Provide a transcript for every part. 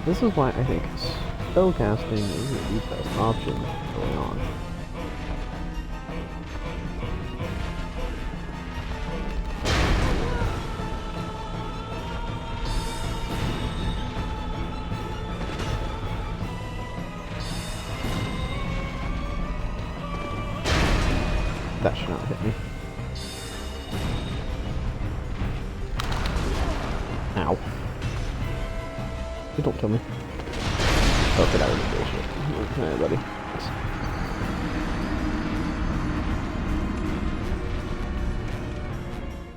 This is why I think spellcasting is the best option going on. That should not hit me. Ow. Don't kill me. Okay, that was bullshit. Alright, buddy. Thanks.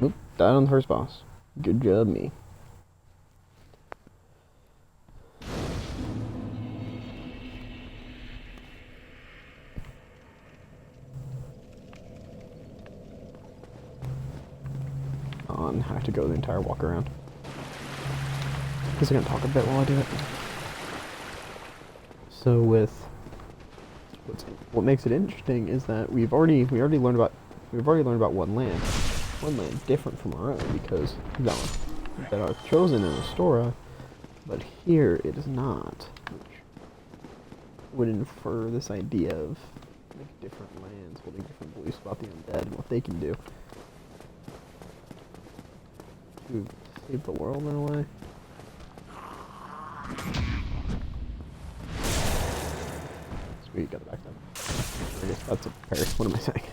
Oop, died on the first boss. Good job, me. I have to go the entire walk around. Because I'm gonna talk a bit while I do it. So with what makes it interesting is that we already learned about one land different from our own, because that are chosen in Astora, but here it is not, which would infer this idea of like different lands holding different beliefs about the undead and what they can do to save the world in a way. Sweet, got it back then. I guess that's a parry. What am I saying?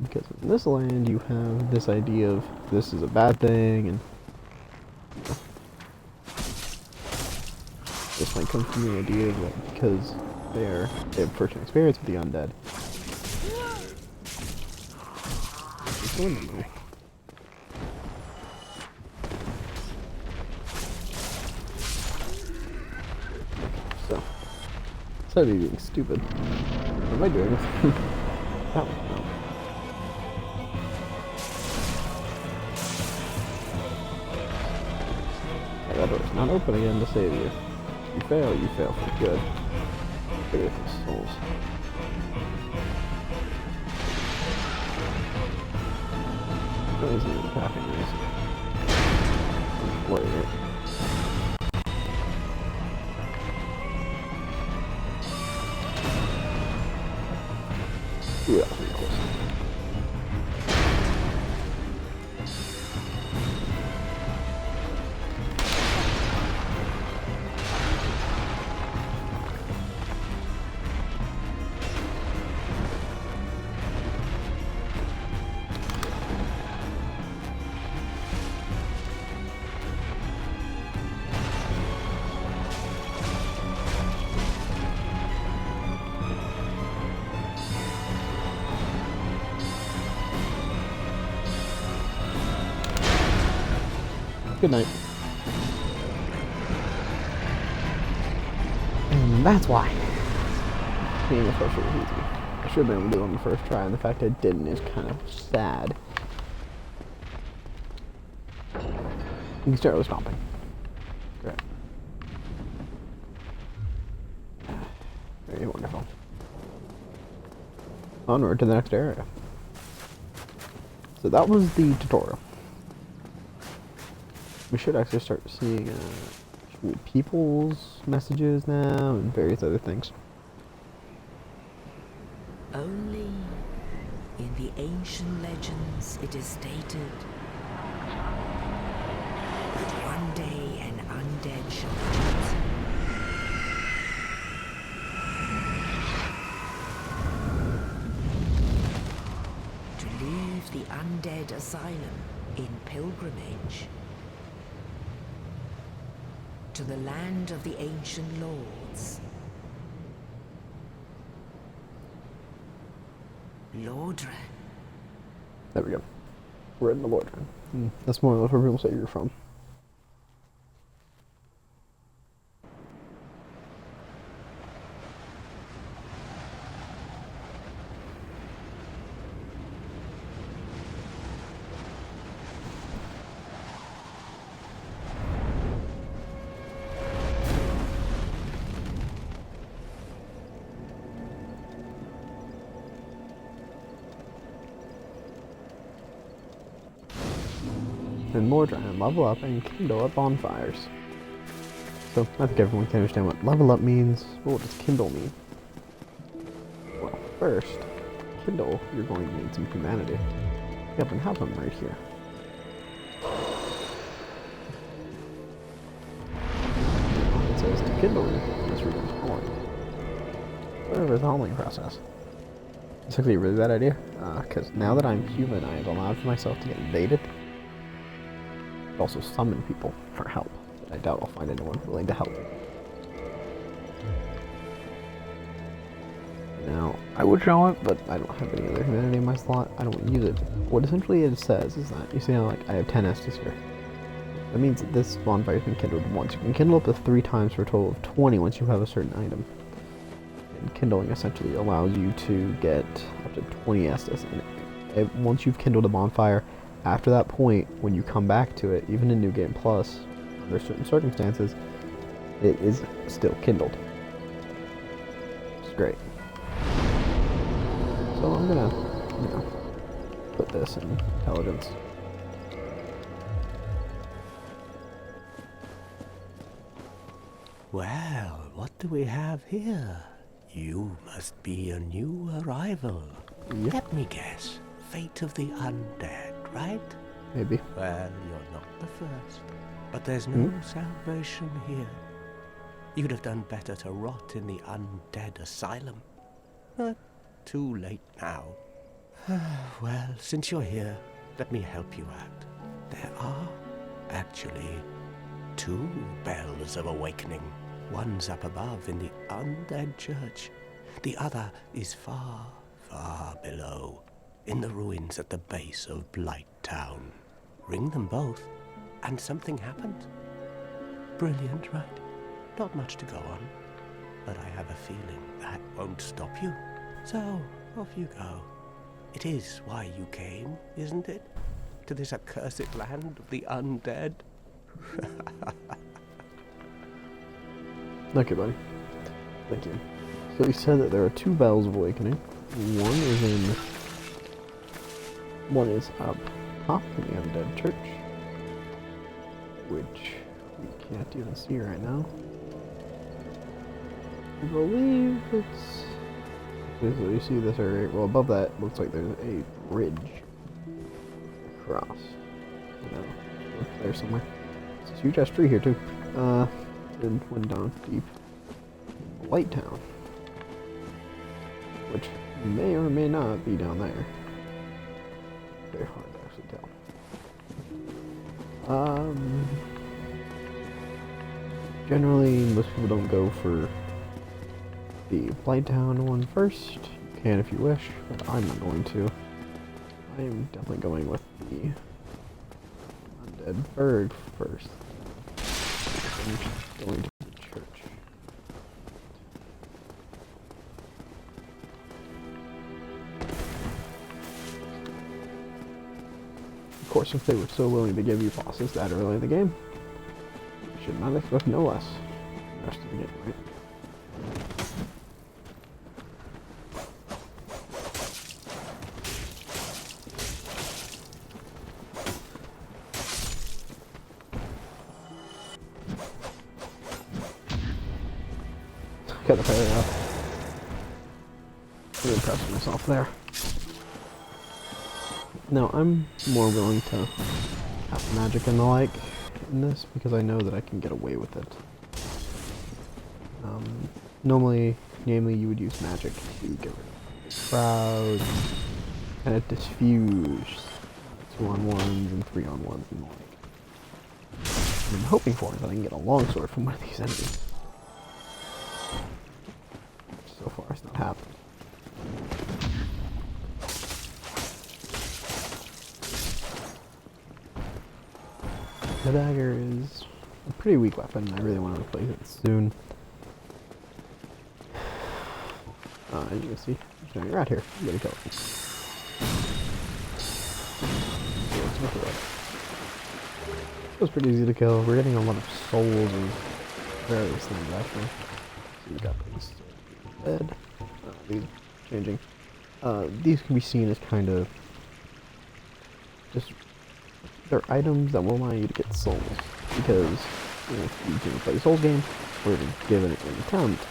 Because in this land you have this idea of this is a bad thing, and this might come from the idea that because they have first experience with the undead. So, instead of me being stupid, what am I doing? That one, no. Okay, that door's not open again to save you. You fail for good. Look at these souls. That isn't even attacking me. I'm worried, right? Ooh, that was pretty close. Good night. And that's why being a first was easy. I should have been able to do it on the first try, and the fact I didn't is kind of sad. You can start with stomping. Great. Very wonderful. Onward to the next area. So that was the tutorial. We should actually start seeing people's messages now and various other things. Only in the ancient legends it is stated that one day an undead shall be chosen. To leave the undead asylum in pilgrimage to the land of the ancient lords. Lordran. There we go. We're in the Lordran. That's more or less where people say you're from. and more try and level up and kindle at bonfires. So, I think everyone can understand what level up means, but what does kindle mean? Well, first, kindle, you're going to need some humanity. Yep, and have them right here. It says to kindle this region's hauling. Whatever the hauling process. It's actually a really bad idea, because now that I'm human, I have allowed for myself to get invaded. But also summon people for help. But I doubt I'll find anyone willing to help me. Now, I would show it, but I don't have any other humanity in my slot. I don't use it. What essentially it says is that, you see how like I have 10 Estus here. That means that this bonfire has been kindled once. You can kindle up to 3 times for a total of 20 once you have a certain item. And kindling essentially allows you to get up to 20 Estus. And once you've kindled a bonfire, after that point, when you come back to it, even in New Game Plus, under certain circumstances, it is still kindled. It's great. So I'm gonna, put this in intelligence. Well, what do we have here? You must be a new arrival. Yep. Let me guess. Fate of the undead, right? Maybe. Well, you're not the first. But there's no salvation here. You'd have done better to rot in the undead asylum. But too late now. Well, since you're here, let me help you out. There are, actually, 2 bells of awakening. One's up above in the undead church. The other is far, far below, in the ruins at the base of Blight Town. Ring them both, and something happens. Brilliant, right? Not much to go on, but I have a feeling that won't stop you. So, off you go. It is why you came, isn't it? To this accursed land of the undead? Okay, buddy. Thank you. So you said that there are 2 bells of awakening. One is up top in the undead church, which we can't even see right now. I believe it's... So you see this area, well above that looks like there's a bridge across. There somewhere. It's a huge ass tree here too. And went down deep. Blight Town. Which may or may not be down there. Very hard to actually tell. Generally, most people don't go for the Blight Town one first. You can if you wish, but I'm not going to. I am definitely going with the Undead Bird first. I'm going to the church. Of course, if they were so willing to give you bosses that early in the game, you should not expect no less the rest of the game, right? Got the parry up. Really impressed with myself there. Now, I'm more willing to have magic and the like in this because I know that I can get away with it. Namely, you would use magic to get rid of crowds, kind of diffuse 2-on-1s and 3-on-1s and the like. What I'm hoping for is that I can get a longsword from one of these enemies. So far, it's not happened. The dagger is a pretty weak weapon. I really want to replace it soon. As you can see, there's no rat here. I'm gonna kill it. It was pretty easy to kill. We're getting a lot of souls and various things actually. So we got these dead. These changing. These can be seen as kind of just they're items that will allow you to get souls. Because if you can play a souls game, or even give it an attempt,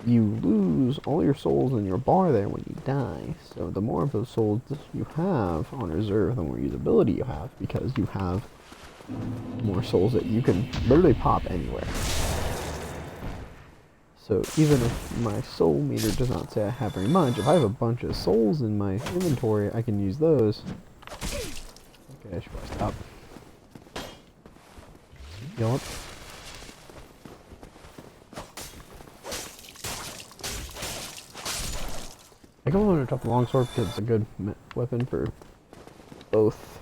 you lose all your souls in your bar there when you die. So the more of those souls you have on reserve, the more usability you have, because you have more souls that you can literally pop anywhere. So even if my soul meter does not say I have very much, if I have a bunch of souls in my inventory, I can use those. Okay, I should probably stop. Heal up. I think I'm going to drop the longsword because it's a good weapon for both.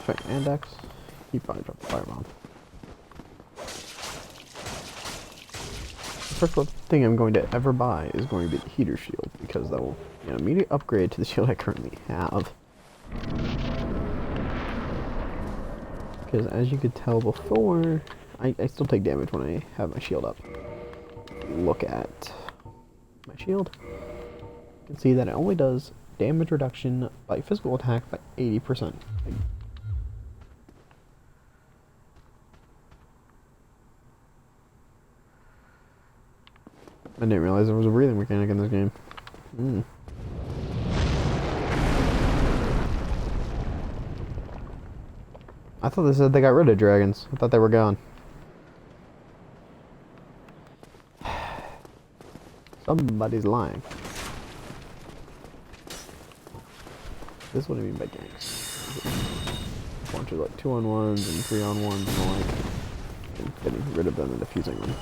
Strike and axe. He probably dropped the firebomb. The first thing I'm going to ever buy is going to be the heater shield, because that will be an immediate upgrade to the shield I currently have. Because as you could tell before, I still take damage when I have my shield up. Look at my shield. You can see that it only does damage reduction by physical attack by 80%. I didn't realize there was a breathing mechanic in this game. I thought they said they got rid of dragons. I thought they were gone. Somebody's lying. This is what I mean by ganks. A bunch of like 2-on-1s and 3-on-1s and the like. And getting rid of them and defusing them.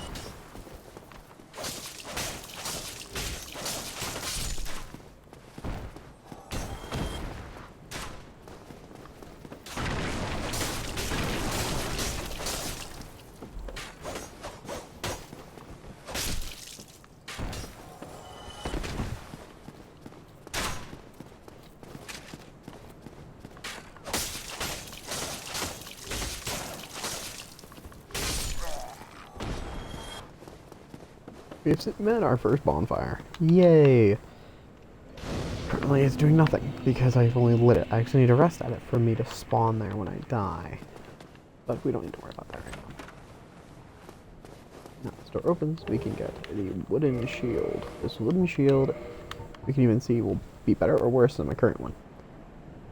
We've met our first bonfire. Yay! Currently it's doing nothing because I've only lit it. I actually need to rest at it for me to spawn there when I die. But we don't need to worry about that right now. Now the door opens, we can get the wooden shield. This wooden shield, we can even see, will be better or worse than my current one.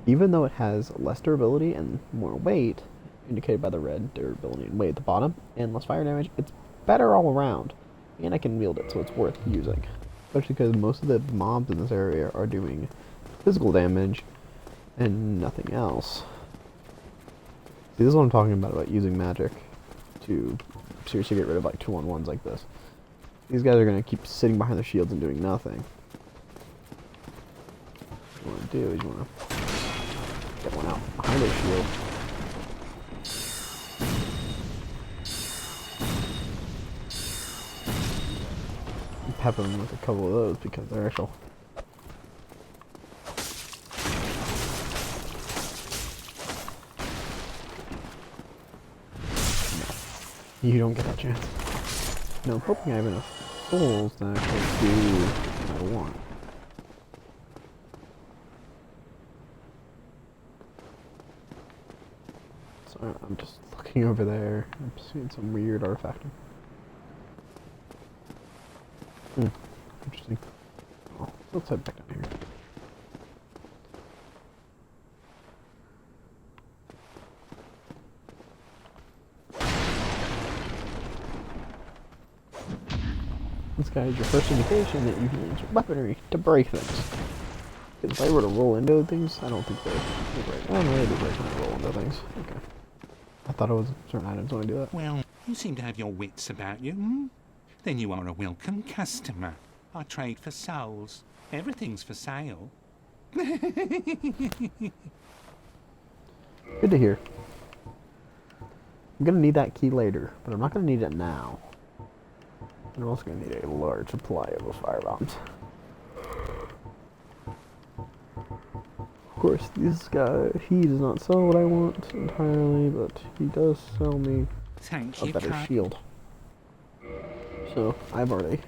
Even though it has less durability and more weight, indicated by the red durability and weight at the bottom, and less fire damage, it's better all around. And I can wield it, so it's worth using. Especially because most of the mobs in this area are doing physical damage and nothing else. See, this is what I'm talking about using magic to seriously get rid of like 2-on-1s like this. These guys are going to keep sitting behind their shields and doing nothing. What you want to do is you want to get one out behind their shield. Pepper them with a couple of those because they're actual. No, you don't get that chance. No, I'm hoping I have enough souls to actually do what I want. So I'm just looking over there. I'm seeing some weird artifacting. Interesting. Oh, let's head back down here. This guy is your first indication that you can use weaponry to break things. If I were to roll into things, I don't think they're break. Oh, no, they do break when I roll into things. Okay. I thought it was certain items when I do that. Well, you seem to have your wits about you, hmm? Then you are a welcome customer. I trade for souls. Everything's for sale. Good to hear. I'm gonna need that key later, but I'm not gonna need it now. And I'm also gonna need a large supply of those firebombs. Of course, this guy, he does not sell what I want entirely, but he does sell me Thank a you, better Cut. shield. So, I've already...